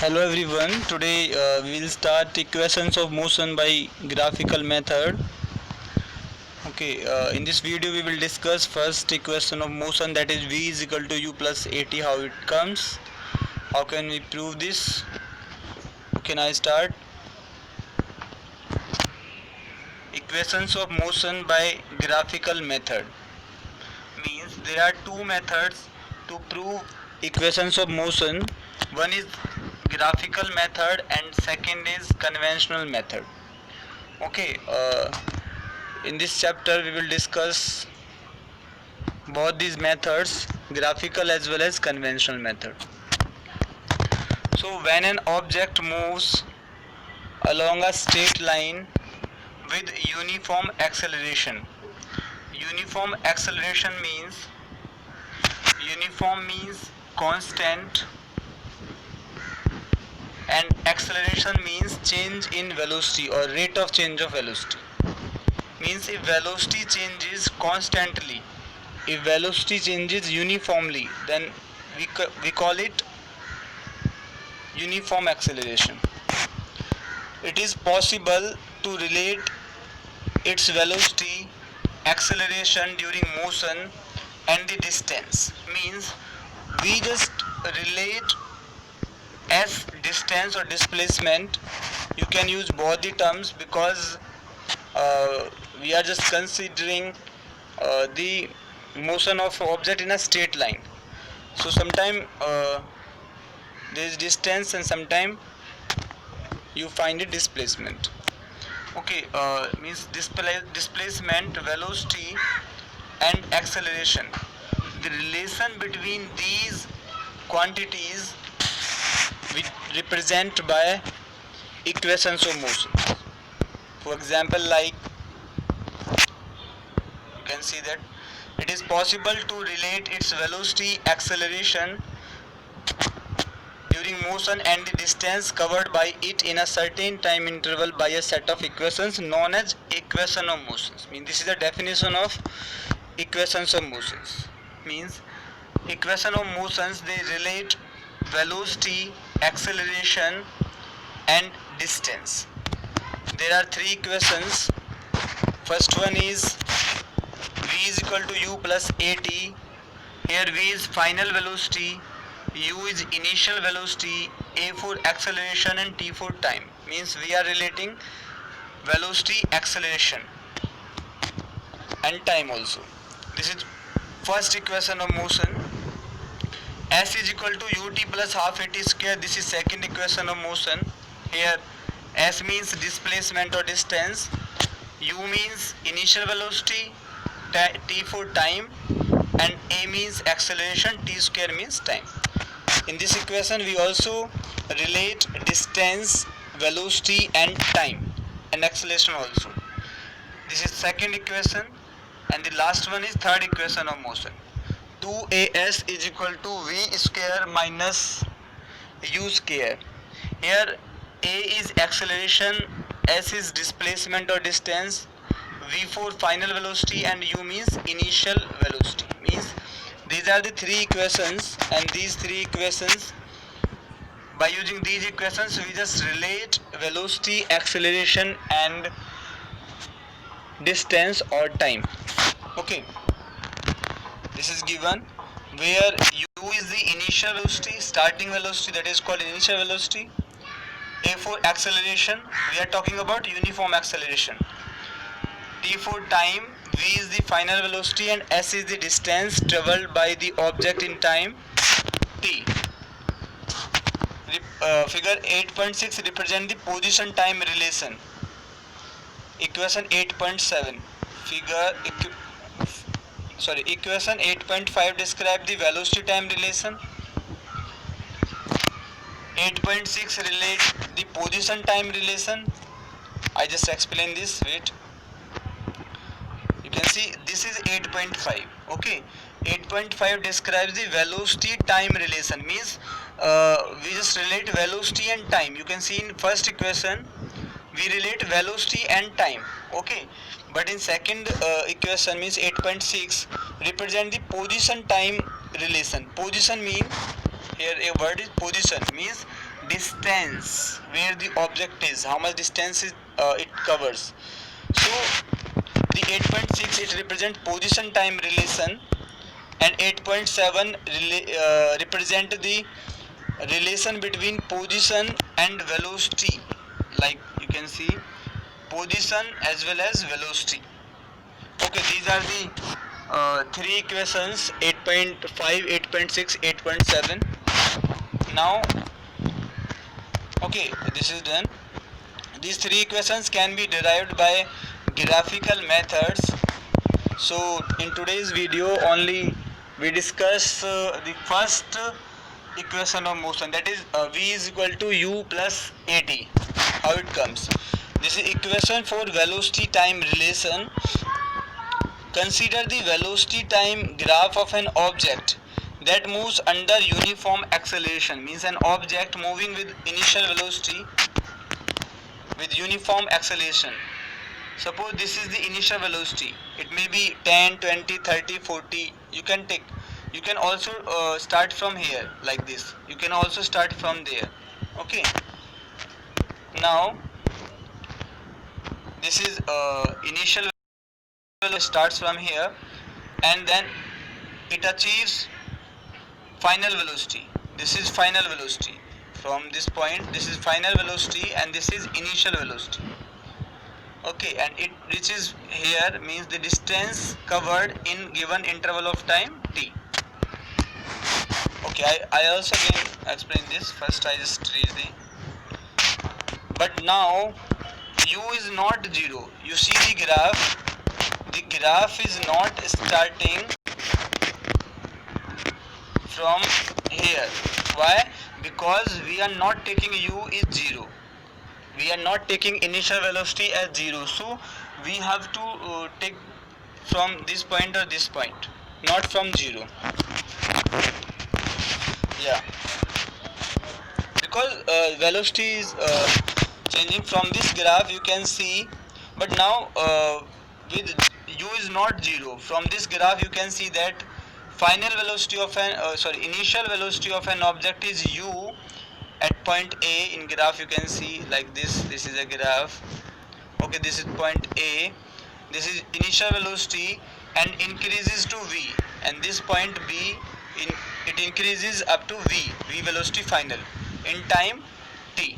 Hello everyone. Today we will start equations of motion by graphical method. Okay. In this video we will discuss first equation of motion, that is v is equal to u plus at. How it comes? How can we prove this? Can I start? Equations of motion by graphical method means there are two methods to prove equations of motion. One is graphical method and second is conventional method. Okay, in this chapter we will discuss both these methods, graphical as well as conventional method. So when an object moves along a straight line with uniform acceleration, uniform acceleration means constant, and acceleration means change in velocity or rate of change of velocity. Means if velocity changes constantly, if velocity changes uniformly, then we call it uniform acceleration. It is possible to relate its velocity, acceleration during motion and the distance. Means we just relate as distance or displacement. You can use both the terms because we are just considering the motion of object in a straight line. So sometime there is distance and sometime you find it displacement. Okay, means displacement, velocity and acceleration. The relation between these quantities we represent by equations of motion. For example, like you can see that it is possible to relate its velocity, acceleration during motion and the distance covered by it in a certain time interval by a set of equations known as equation of motions. Means this is the definition of equations of motions. Means equation of motions, they relate velocity, acceleration and distance. There are three equations. First one is v is equal to u plus at. Here v is final velocity, u is initial velocity, a for acceleration and t for time. Means we are relating velocity, acceleration and time also. This is first equation of motion. S is equal to ut plus half at square. This is second equation of motion. Here S means displacement or distance, u means initial velocity, t for time, and a means acceleration, t square means time. In this equation we also relate distance, velocity and time and acceleration also. This is second equation, and the last one is third equation of motion. 2as is equal to v square minus u square. Here a is acceleration, s is displacement or distance, v for final velocity and u means initial velocity. Means these are the three equations, and these three equations, by using these equations we just relate velocity, acceleration and distance or time. Okay, this is given where u is the initial velocity, starting velocity, that is called initial velocity. A for acceleration, we are talking about uniform acceleration. T for time, v is the final velocity and s is the distance traveled by the object in time t. Figure 8.6 represent the position time relation. Equation 8.7 equation 8.5 describe the velocity time relation. 8.6 relate the position time relation. I just explain this. Wait, you can see this is 8.5. okay, 8.5 describes the velocity time relation. Means we just relate velocity and time. You can see in first equation we relate velocity and time. Okay, but in second equation means 8.6 represent the position time relation. Position mean, here a word is position, means distance where the object is, how much distance it covers. So the 8.6 it represent position time relation, and 8.7 represent the relation between position and velocity, like you can see position as well as velocity. Okay, these are the three equations: 8.5, 8.6, 8.7. Now, okay, this is done. These three equations can be derived by graphical methods. So in today's video only we discuss the first equation of motion, that is v is equal to u plus at. How it comes? This is equation for velocity time relation. Consider the velocity time graph of an object that moves under uniform acceleration, means an object moving with initial velocity with uniform acceleration. Suppose this is the initial velocity. It may be 10, 20, 30, 40. You can take. You can also start from here like this. You can also start from there. Okay. Now this is initial velocity starts from here, and then it achieves final velocity. This is final velocity. From this point, this is final velocity, and this is initial velocity. Okay, and it reaches here, means the distance covered in given interval of time t. Okay, I also can explain this. First I just read the, but now u is not 0. You see the graph is not starting from here. Why? Because we are not taking u is 0. We are not taking initial velocity as 0. So we have to take from this point or this point, not from 0. Yeah. Because velocity is changing from this graph, you can see. But now with u is not 0, from this graph you can see that final velocity of an initial velocity of an object is u at point A. In graph you can see like this. This is a graph. Okay, this is point A. This is initial velocity and increases to v, and this point B it increases up to v velocity final in time t.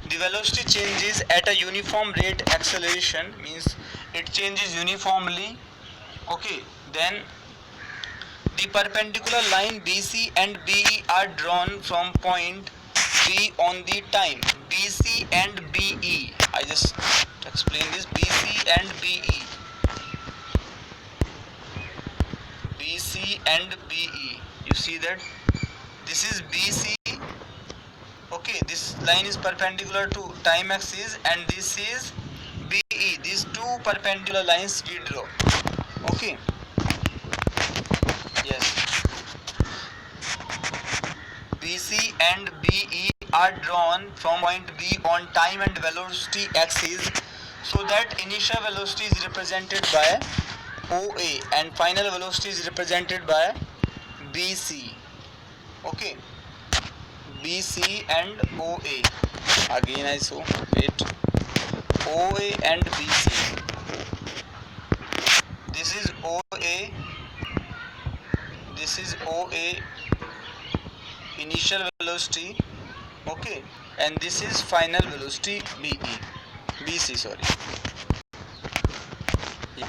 The velocity changes at a uniform rate acceleration, means it changes uniformly. Okay, then the perpendicular line BC and BE are drawn from point B on the time. BC and BE. I just explain this. BC and BE. BC and BE. You see that? This is BC. Okay, this line is perpendicular to time axis, and this is BE. These two perpendicular lines we draw. Okay. Yes. BC and BE are drawn from point B on time and velocity axis, so that initial velocity is represented by OA and final velocity is represented by BC. Okay. BC and OA. Again I show. Wait. OA and BC. This is OA. This is OA, initial velocity. Okay, and this is final velocity BC. Sorry. Yeah.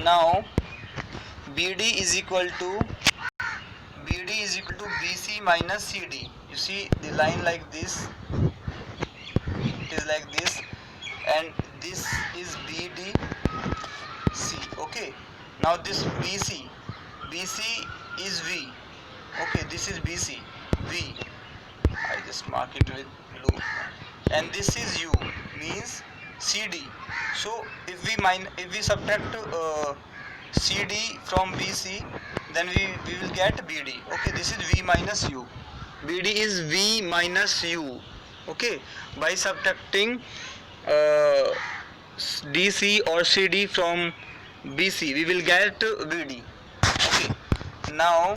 Now BD is equal to BC minus CD. You see the line like this. It is like this, and this is BD C. Okay. Now this BC is V. Okay, this is BC V. I just mark it with blue. And this is U, means CD. So if we subtract CD from BC, then we will get BD. Okay, this is V minus U. BD is V minus U. Okay, by subtracting DC or CD from BC, we will get BD. Okay, now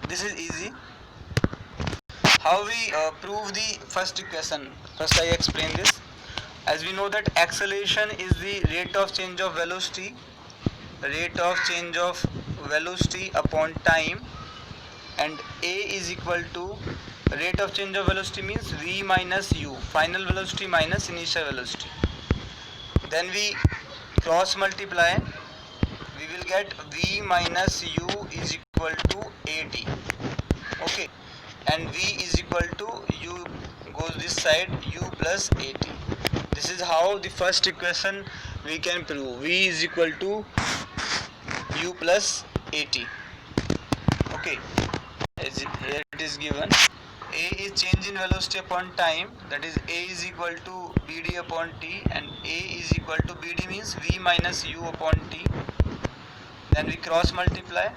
this is easy. how we prove the first equation? First I explain this. As we know that acceleration is the rate of change of velocity upon time, and a is equal to rate of change of velocity means v minus u, final velocity minus initial velocity. Then we cross multiply, we will get v minus u is equal to at. Okay, and v is equal to u goes this side, u plus at. This is how the first equation we can prove, v is equal to u plus at. Okay, as here it is given, a is change in velocity upon time, that is a is equal to bd upon t, and a is equal to bd means v minus u upon t. Then we cross multiply,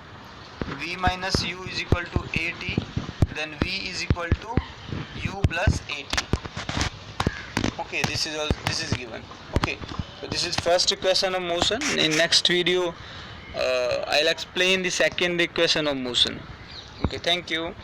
v minus u is equal to at, then v is equal to u plus at. Okay, this is given. Okay, so this is first equation of motion. In next video I'll explain the second equation of motion. Okay, thank you.